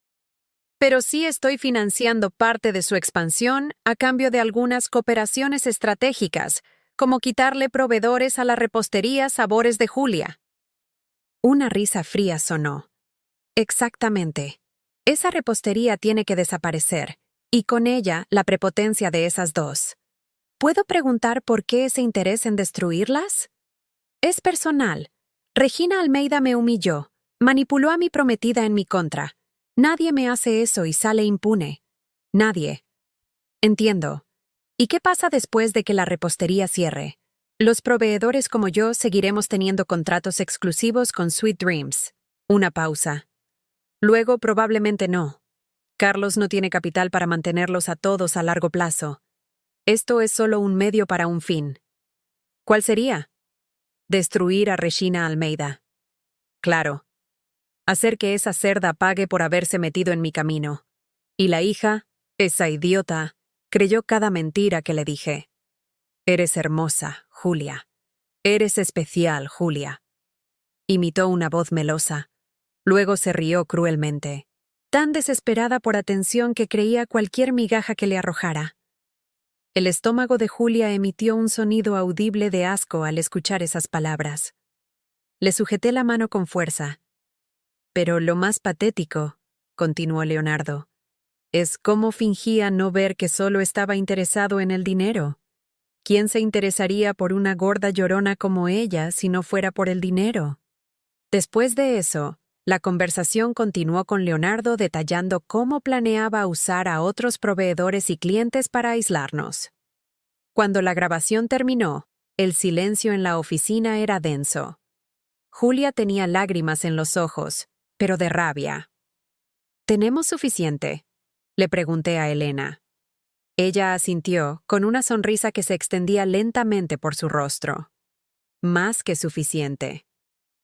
Speaker 1: «Pero sí estoy financiando parte de su expansión a cambio de algunas cooperaciones estratégicas, como quitarle proveedores a la repostería Sabores de Julia». Una risa fría sonó. «Exactamente. Esa repostería tiene que desaparecer, y con ella la prepotencia de esas dos. ¿Puedo preguntar por qué ese interés en destruirlas? Es personal. Regina Almeida me humilló, manipuló a mi prometida en mi contra. Nadie me hace eso y sale impune. Nadie. Entiendo. ¿Y qué pasa después de que la repostería cierre? Los proveedores como yo seguiremos teniendo contratos exclusivos con Sweet Dreams». Una pausa. «Luego probablemente no. Carlos no tiene capital para mantenerlos a todos a largo plazo. Esto es solo un medio para un fin». «¿Cuál sería?» «Destruir a Regina Almeida». «Claro. Hacer que esa cerda pague por haberse metido en mi camino». Y la hija, esa idiota, creyó cada mentira que le dije. «Eres hermosa, Julia. Eres especial, Julia». Imitó una voz melosa. Luego se rió cruelmente, tan desesperada por atención que creía cualquier migaja que le arrojara. El estómago de Julia emitió un sonido audible de asco al escuchar esas palabras. Le sujeté la mano con fuerza. «Pero lo más patético», continuó Leonardo, «es cómo fingía no ver que solo estaba interesado en el dinero. ¿Quién se interesaría por una gorda llorona como ella si no fuera por el dinero?» Después de eso, la conversación continuó con Leonardo detallando cómo planeaba usar a otros proveedores y clientes para aislarnos. Cuando la grabación terminó, el silencio en la oficina era denso. Julia tenía lágrimas en los ojos, pero de rabia. «¿Tenemos suficiente?», le pregunté a Elena. Ella asintió, con una sonrisa que se extendía lentamente por su rostro. «Más que suficiente».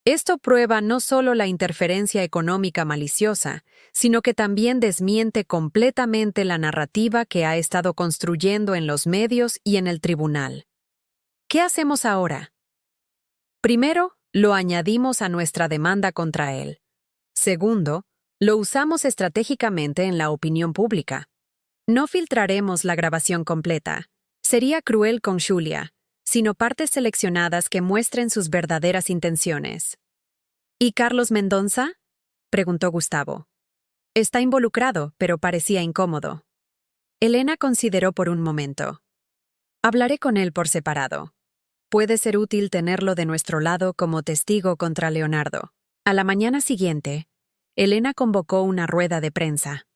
Speaker 1: Esto prueba no solo la interferencia económica maliciosa, sino que también desmiente completamente la narrativa que ha estado construyendo en los medios y en el tribunal. ¿Qué hacemos ahora? Primero, lo añadimos a nuestra demanda contra él. Segundo, lo usamos estratégicamente en la opinión pública. No filtraremos la grabación completa. Sería cruel con Julia, sino partes seleccionadas que muestren sus verdaderas intenciones. ¿Y Carlos Mendonça?, preguntó Gustavo. Está involucrado, pero parecía incómodo. Elena consideró por un momento. Hablaré con él por separado. Puede ser útil tenerlo de nuestro lado como testigo contra Leonardo. A la mañana siguiente, Elena convocó una rueda de prensa.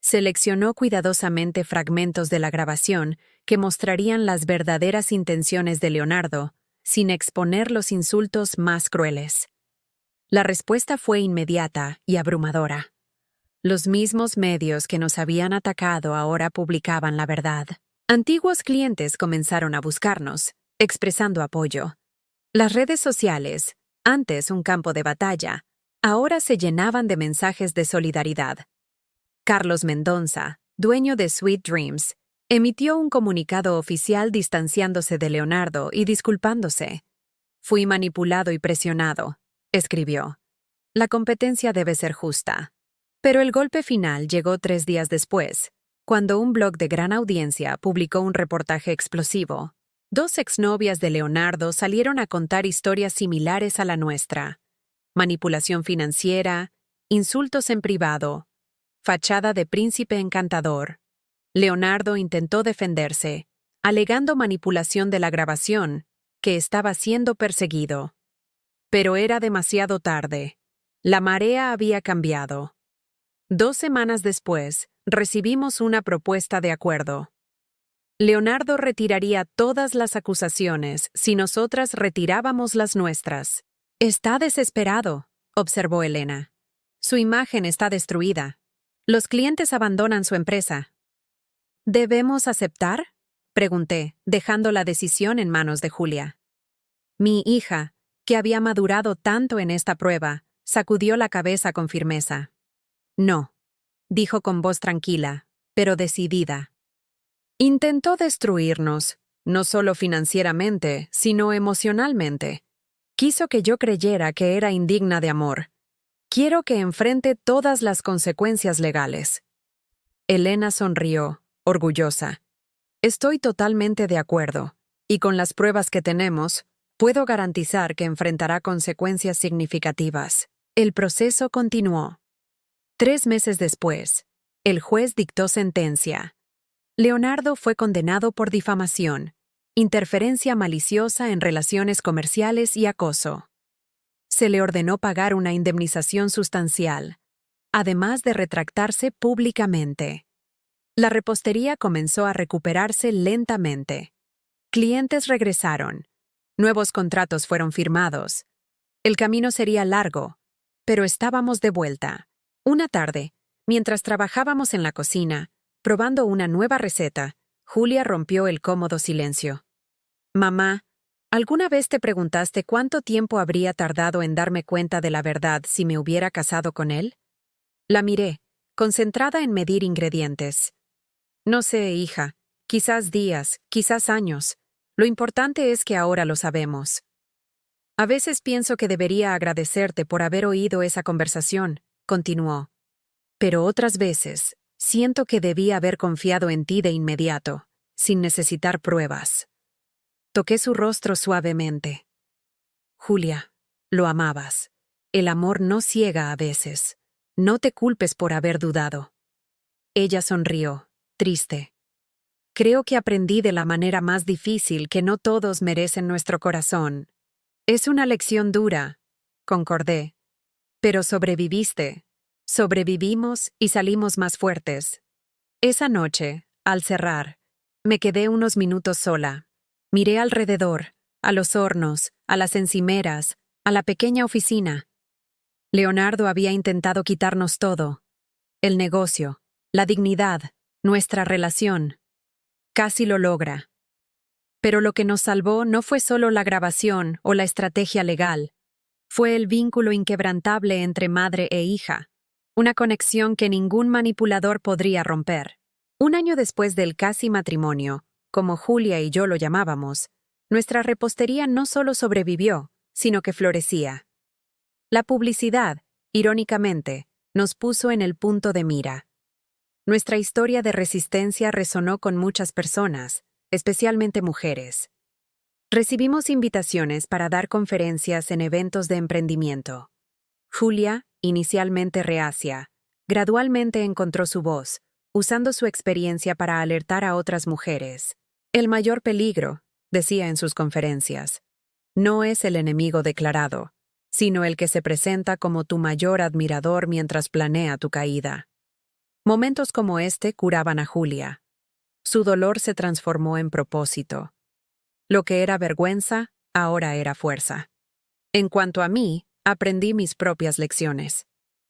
Speaker 1: Seleccionó cuidadosamente fragmentos de la grabación que mostrarían las verdaderas intenciones de Leonardo, sin exponer los insultos más crueles. La respuesta fue inmediata y abrumadora. Los mismos medios que nos habían atacado ahora publicaban la verdad. Antiguos clientes comenzaron a buscarnos, expresando apoyo. Las redes sociales, antes un campo de batalla, ahora se llenaban de mensajes de solidaridad. Carlos Mendonça, dueño de Sweet Dreams, emitió un comunicado oficial distanciándose de Leonardo y disculpándose. «Fui manipulado y presionado», escribió. «La competencia debe ser justa». Pero el golpe final llegó 3 días después, cuando un blog de gran audiencia publicó un reportaje explosivo. 2 exnovias de Leonardo salieron a contar historias similares a la nuestra. Manipulación financiera, insultos en privado, fachada de príncipe encantador. Leonardo intentó defenderse, alegando manipulación de la grabación, que estaba siendo perseguido. Pero era demasiado tarde. La marea había cambiado. 2 semanas después, recibimos una propuesta de acuerdo. Leonardo retiraría todas las acusaciones si nosotras retirábamos las nuestras. Está desesperado, observó Elena. Su imagen está destruida. Los clientes abandonan su empresa. ¿Debemos aceptar?, pregunté, dejando la decisión en manos de Julia. Mi hija, que había madurado tanto en esta prueba, sacudió la cabeza con firmeza. No, dijo con voz tranquila, pero decidida. Intentó destruirnos, no solo financieramente, sino emocionalmente. Quiso que yo creyera que era indigna de amor. Quiero que enfrente todas las consecuencias legales. Elena sonrió, orgullosa. Estoy totalmente de acuerdo, y con las pruebas que tenemos, puedo garantizar que enfrentará consecuencias significativas. El proceso continuó. 3 meses después, el juez dictó sentencia. Leonardo fue condenado por difamación, interferencia maliciosa en relaciones comerciales y acoso. Se le ordenó pagar una indemnización sustancial, además de retractarse públicamente. La repostería comenzó a recuperarse lentamente. Clientes regresaron. Nuevos contratos fueron firmados. El camino sería largo, pero estábamos de vuelta. Una tarde, mientras trabajábamos en la cocina, probando una nueva receta, Julia rompió el cómodo silencio. Mamá, ¿alguna vez te preguntaste cuánto tiempo habría tardado en darme cuenta de la verdad si me hubiera casado con él? La miré, concentrada en medir ingredientes. No sé, hija, quizás días, quizás años. Lo importante es que ahora lo sabemos. A veces pienso que debería agradecerte por haber oído esa conversación, continuó. Pero otras veces, siento que debí haber confiado en ti de inmediato, sin necesitar pruebas. Toqué su rostro suavemente. Julia, lo amabas. El amor no ciega a veces. No te culpes por haber dudado. Ella sonrió, triste. Creo que aprendí de la manera más difícil que no todos merecen nuestro corazón. Es una lección dura, concordé. Pero sobreviviste. Sobrevivimos y salimos más fuertes. Esa noche, al cerrar, me quedé unos minutos sola. Miré alrededor, a los hornos, a las encimeras, a la pequeña oficina. Leonardo había intentado quitarnos todo. El negocio, la dignidad, nuestra relación. Casi lo logra. Pero lo que nos salvó no fue solo la grabación o la estrategia legal. Fue el vínculo inquebrantable entre madre e hija. Una conexión que ningún manipulador podría romper. 1 año después del casi matrimonio, como Julia y yo lo llamábamos, nuestra repostería no solo sobrevivió, sino que florecía. La publicidad, irónicamente, nos puso en el punto de mira. Nuestra historia de resistencia resonó con muchas personas, especialmente mujeres. Recibimos invitaciones para dar conferencias en eventos de emprendimiento. Julia, inicialmente reacia, gradualmente encontró su voz, usando su experiencia para alertar a otras mujeres. El mayor peligro, decía en sus conferencias, no es el enemigo declarado, sino el que se presenta como tu mayor admirador mientras planea tu caída. Momentos como este curaban a Julia. Su dolor se transformó en propósito. Lo que era vergüenza, ahora era fuerza. En cuanto a mí, aprendí mis propias lecciones.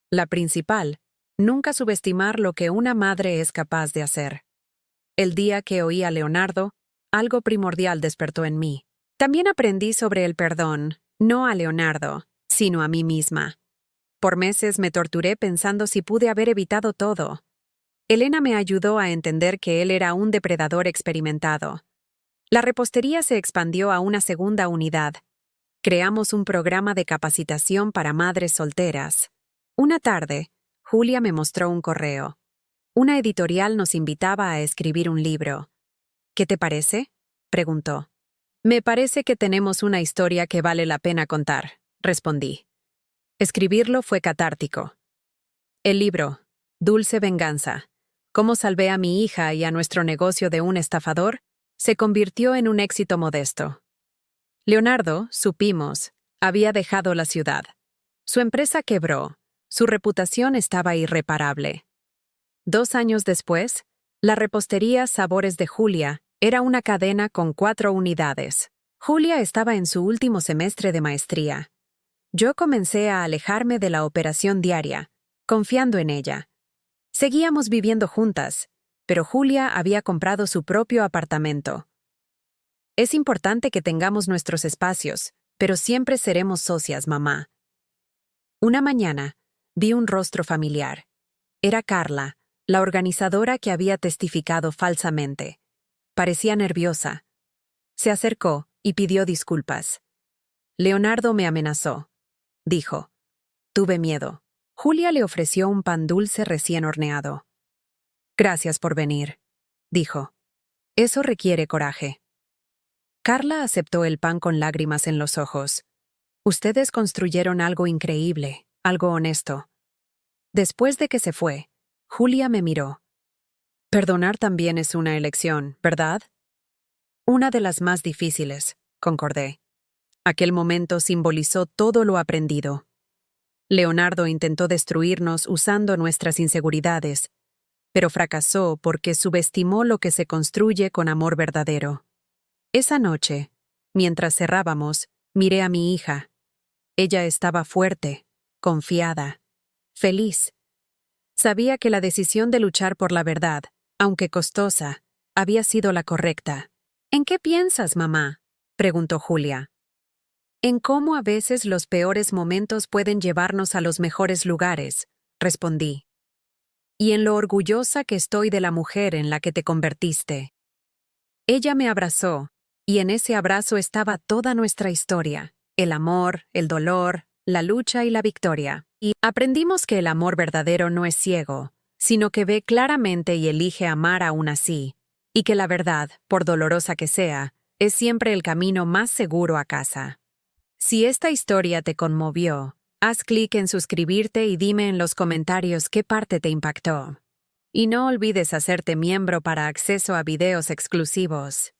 Speaker 1: La principal, nunca subestimar lo que una madre es capaz de hacer. El día que oí a Leonardo, algo primordial despertó en mí. También aprendí sobre el perdón, no a Leonardo, sino a mí misma. Por meses me torturé pensando si pude haber evitado todo. Elena me ayudó a entender que él era un depredador experimentado. La repostería se expandió a una segunda unidad. Creamos un programa de capacitación para madres solteras. Una tarde, Julia me mostró un correo. Una editorial nos invitaba a escribir un libro. ¿Qué te parece?, preguntó. Me parece que tenemos una historia que vale la pena contar, respondí. Escribirlo fue catártico. El libro, Dulce Venganza, cómo salvé a mi hija y a nuestro negocio de un estafador, se convirtió en un éxito modesto. Leonardo, supimos, había dejado la ciudad. Su empresa quebró, su reputación estaba irreparable. 2 años después, la repostería Sabores de Julia era una cadena con 4 unidades. Julia estaba en su último semestre de maestría. Yo comencé a alejarme de la operación diaria, confiando en ella. Seguíamos viviendo juntas, pero Julia había comprado su propio apartamento. Es importante que tengamos nuestros espacios, pero siempre seremos socias, mamá. Una mañana, vi un rostro familiar. Era Carla, la organizadora que había testificado falsamente. Parecía nerviosa. Se acercó y pidió disculpas. Leonardo me amenazó, dijo. Tuve miedo. Julia le ofreció un pan dulce recién horneado. Gracias por venir, dijo. Eso requiere coraje. Carla aceptó el pan con lágrimas en los ojos. Ustedes construyeron algo increíble, algo honesto. Después de que se fue, Julia me miró. Perdonar también es una elección, ¿verdad? Una de las más difíciles, concordé. Aquel momento simbolizó todo lo aprendido. Leonardo intentó destruirnos usando nuestras inseguridades, pero fracasó porque subestimó lo que se construye con amor verdadero. Esa noche, mientras cerrábamos, miré a mi hija. Ella estaba fuerte, confiada, feliz. Sabía que la decisión de luchar por la verdad, aunque costosa, había sido la correcta. ¿En qué piensas, mamá?, preguntó Julia. En cómo a veces los peores momentos pueden llevarnos a los mejores lugares, respondí. Y en lo orgullosa que estoy de la mujer en la que te convertiste. Ella me abrazó, y en ese abrazo estaba toda nuestra historia, el amor, el dolor, la lucha y la victoria. Y aprendimos que el amor verdadero no es ciego, sino que ve claramente y elige amar aún así, y que la verdad, por dolorosa que sea, es siempre el camino más seguro a casa. Si esta historia te conmovió, haz clic en suscribirte y dime en los comentarios qué parte te impactó. Y no olvides hacerte miembro para acceso a videos exclusivos.